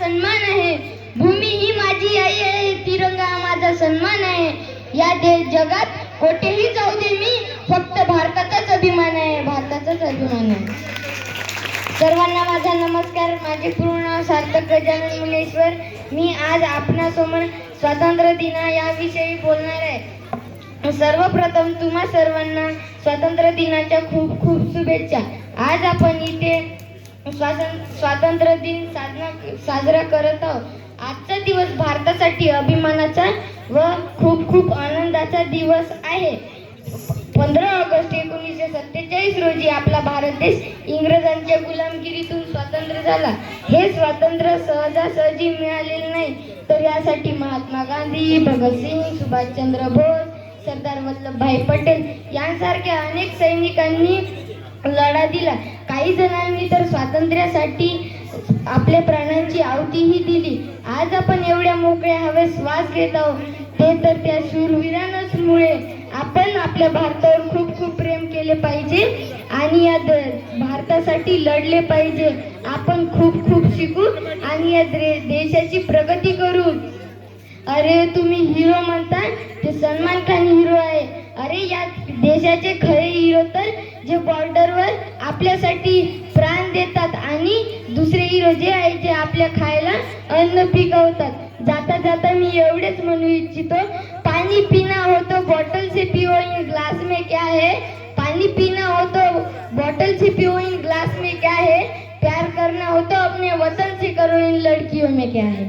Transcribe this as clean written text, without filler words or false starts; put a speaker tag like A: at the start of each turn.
A: सन्मान आहे. भूमी ही माझी आई आहे, तिरंगा माझा सन्मान आहे. या जगात कोठेही जाऊ दे मी, फक्त भारताचाच अभिमान आहे, भारताचाच अभिमान आहे. सर्वांना माझा नमस्कार. माझे पूर्ण नाव सार्थक गजानन मुनेश्वर. मी आज आपणासमोर स्वातंत्र्य दिना याविषयी बोलणार आहे. सर्वप्रथम तुम्हा सर्वांना स्वातंत्र्य दिनाच्या खूप खूप शुभेच्छा. आज आपण इथे स्वातंत्र्य दिन साजरा करत आहोत. आजचा दिवस भारतासाठी अभिमानाचा व खूप खूप आनंदाचा दिवस आहे. 15 ऑगस्ट 1947 रोजी आपला भारत देश इंग्रजांच्या गुलामगिरीतून स्वतंत्र झाला. हे स्वातंत्र्य सहजासहजी मिळालेले नाही, तर यासाठी महात्मा गांधी, भगतसिंग, सुभाषचंद्र बोस, सरदार वल्लभभाई पटेल यांसारख्या अनेक सैनिकांनी लढा दिला. काही जणांनी तर स्वातंत्र्यासाठी आपल्या प्राणांची आहुतीही दिली. आज आपण एवढ्या मोकळ्या हवेत श्वास घेत आहोत, ते तर त्या शूरवीरांमुळे. आपण आपल्या भारतावर खूप खूप प्रेम केले पाहिजे आणि या भारतासाठी लढले पाहिजे. आपण खूप खूप शिकू आणि या देशाची प्रगती करू. अरे तुम्ही हिरो म्हणता, ते सलमान खान हिरो आहे. अरे या देशाचे खरे हिरो तर जे बॉर्डरवर आपल्यासाठी प्राण देतात आणि दुसरे हिरो जे आहे जे आपल्या खायला अन्न पिकवतात. जाता जाता मी एवढेच म्हणू इच्छितो, पानी पीना हो तो बॉटल से पियो, इन ग्लास में क्या है. पानी पीना हो तो बॉटल से पियो, इन ग्लास में क्या है. प्यार करना हो तो अपने वतन से करो, इन लड़कियों में क्या है.